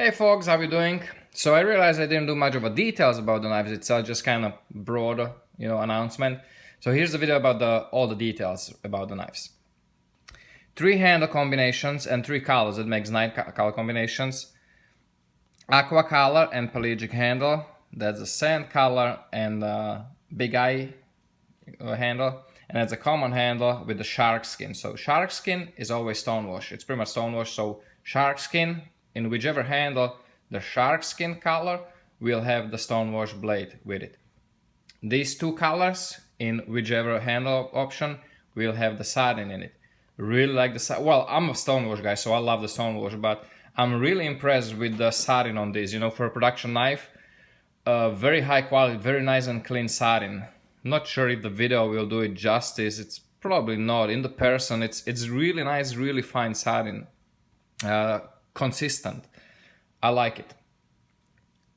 Hey folks, how you doing? So I realized I didn't do much of a details about the knives itself, just kind of broad, announcement. So here's the video about all the details about the knives. 3 handle combinations and 3 colors. It makes 9 color combinations. Aqua color and pelagic handle. That's a sand color and big eye handle. And that's a common handle with the shark skin. So shark skin is always stonewash. It's pretty much stonewash. So shark skin in whichever handle the shark skin color will have the stonewash blade with it. These 2 colors in whichever handle option will have the satin in it. Really like the satin. Well, I'm a stonewash guy, so I love the stonewash, but I'm really impressed with the satin on this. For a production knife, very high quality, very nice and clean satin. Not sure if the video will do it justice. It's probably not. In the person, it's really nice, really fine satin. Consistent. I like it.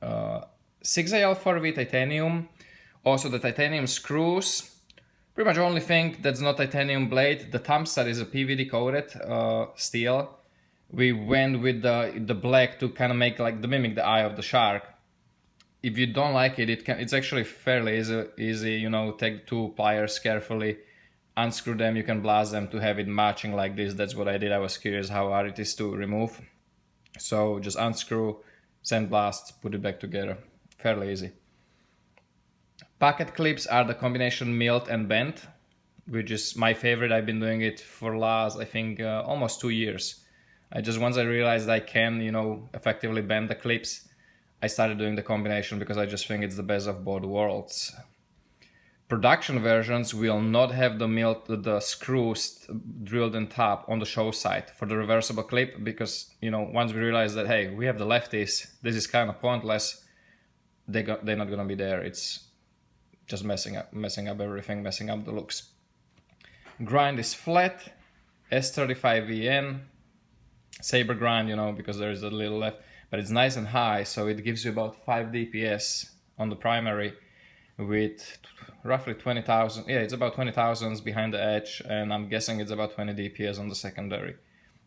6AL4V titanium. Also the titanium screws. Pretty much only thing that's not titanium blade. The thumb stud is a PVD coated steel. We went with the black to kind of make like mimic the eye of the shark. If you don't like it, it's actually fairly easy. Take 2 pliers carefully, unscrew them. You can blast them to have it matching like this. That's what I did. I was curious how hard it is to remove. So just unscrew, sandblast, put it back together. Fairly easy. Pocket clips are the combination milled and bent, which is my favorite. I've been doing it for last, I think, almost 2 years. Once I realized I can, effectively bend the clips, I started doing the combination because I just think it's the best of both worlds. Production versions will not have the screws drilled in top on the show side for the reversible clip because, once we realize that, hey, we have the lefties, this is kind of pointless, they're not going to be there. It's just messing up everything, messing up the looks. Grind is flat, S35VN, saber grind, because there is a little left, but it's nice and high, so it gives you about 5 DPS on the primary with roughly 20,000. Yeah, it's about 20,000 behind the edge, and I'm guessing it's about 20 DPS on the secondary.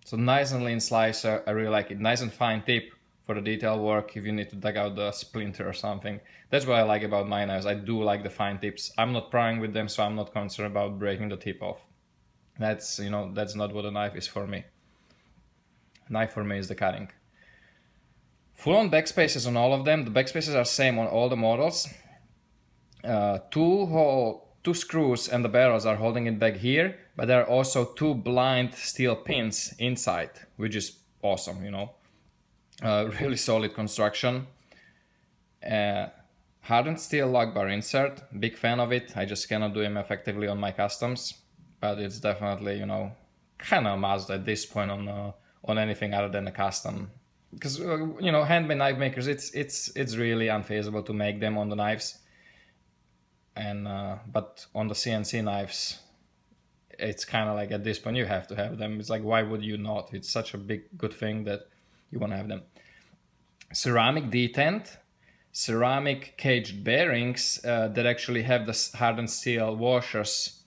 So nice and lean slicer, I really like it. Nice and fine tip for the detail work if you need to dig out the splinter or something. That's what I like about my knives. I do like the fine tips. I'm not prying with them, so I'm not concerned about breaking the tip off. That's not what a knife is for me. Knife for me is the cutting. Full-on backspaces on all of them. The backspaces are same on all the models. 2 screws and the barrels are holding it back here, but there are also 2 blind steel pins inside, which is awesome, really solid construction. Hardened steel lock bar insert, big fan of it. I just cannot do them effectively on my customs, but it's definitely, kind of a must at this point on anything other than a custom. Because handmade knife makers, it's really unfeasible to make them on the knives, and but on the CNC knives, it's kind of like at this point you have to have them. It's like, why would you not? It's such a good thing that you want to have them. Ceramic detent, ceramic caged bearings that actually have the hardened steel washers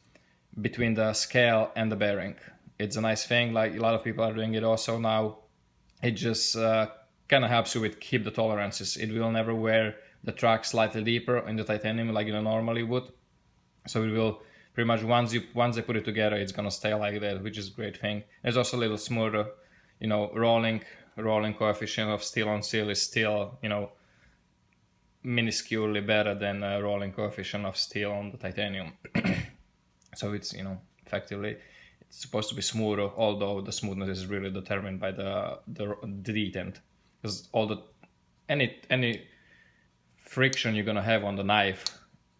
between the scale and the bearing. It's a nice thing. Like a lot of people are doing it also now. It just kind of helps you with keep the tolerances. It will never wear the track slightly deeper in the titanium like it normally would. So it will pretty much once they put it together, it's gonna stay like that, which is a great thing. There's also a little smoother, rolling coefficient of steel on steel is still, minusculely better than rolling coefficient of steel on the titanium. So it's, effectively, it's supposed to be smoother, although the smoothness is really determined by the detent, because any friction you're gonna have on the knife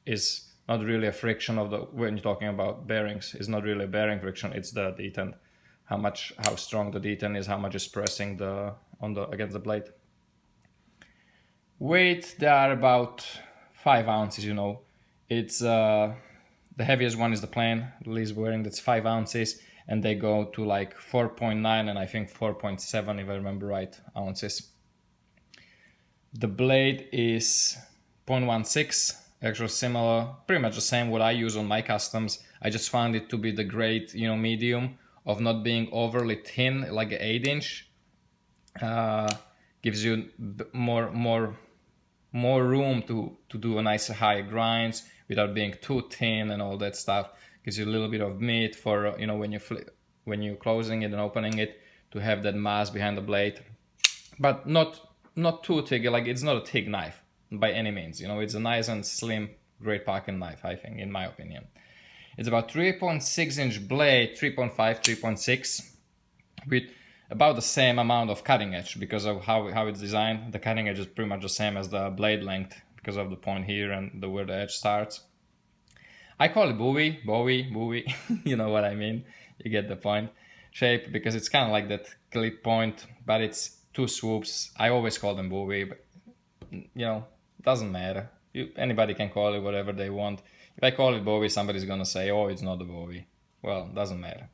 is not really a friction when you're talking about bearings. It's not really a bearing friction. It's the detent, how strong the detent is, how much is pressing against the blade. Weight, they are about 5 ounces. It's the heaviest one is the plain, the least wearing, that's 5 ounces, and they go to like 4.9 and I think 4.7 if I remember right, ounces. The blade is 0.16, actually similar, pretty much the same what I use on my customs. I just found it to be the great, medium of not being overly thin, like an 8-inch. gives you more room to do a nice high grinds without being too thin and all that stuff. Gives you a little bit of meat for, you know, when you're closing it and opening it, to have that mass behind the blade, but not too thick. Like, it's not a thick knife by any means. You know, it's a nice and slim, great pocket knife, I think, in my opinion. It's about 3.6 inch blade, 3.5, 3.6, with about the same amount of cutting edge because of how it's designed. The cutting edge is pretty much the same as the blade length because of the point here and where the edge starts. I call it bowie, you know what I mean? You get the point. Shape, because it's kind of like that clip point, but it's two swoops. I always call them bowie, but, you know, doesn't matter. Anybody can call it whatever they want. If I call it bowie, somebody's gonna say, oh, it's not a bowie. Well, doesn't matter.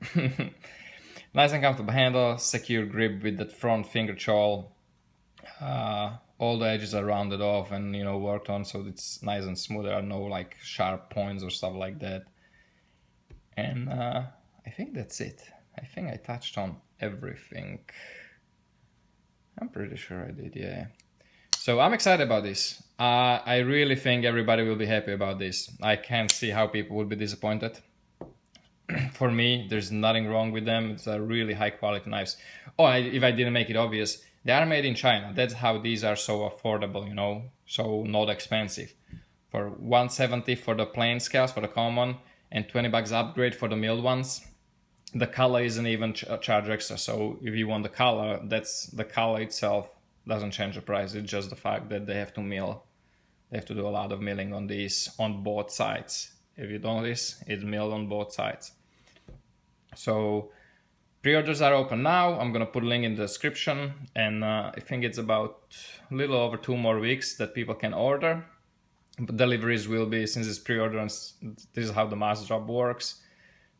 Nice and comfortable handle, secure grip with that front finger choil. All the edges are rounded off and, you know, worked on, so it's nice and smooth. There are no like sharp points or stuff like that. And I think that's it. I think I touched on everything. I'm pretty sure I did, yeah. So I'm excited about this. I really think everybody will be happy about this. I can't see how people will be disappointed. For me, there's nothing wrong with them. It's a really high quality knives. Oh, if I didn't make it obvious, they are made in China. That's how these are so affordable, you know, so not expensive. For 170 for the plain scales, for the common, and 20 bucks upgrade for the milled ones. The color isn't even charged extra. So if you want the color, that's the color itself doesn't change the price. It's just the fact that they have to mill. They have to do a lot of milling on these on both sides. If you notice, it's milled on both sides. So pre-orders are open now. I'm gonna put a link in the description, and I think it's about a little over 2 more weeks that people can order. But deliveries will be, since it's pre-order, and this is how the Massdrop works.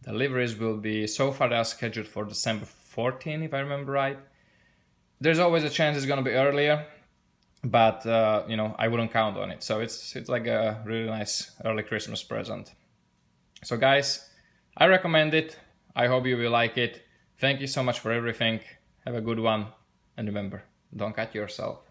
Deliveries will be, so far they are scheduled for December 14, if I remember right. There's always a chance it's gonna be earlier, but you know, I wouldn't count on it. So it's like a really nice early Christmas present. So guys, I recommend it. I hope you will like it. Thank you so much for everything. Have a good one. And remember, don't cut yourself.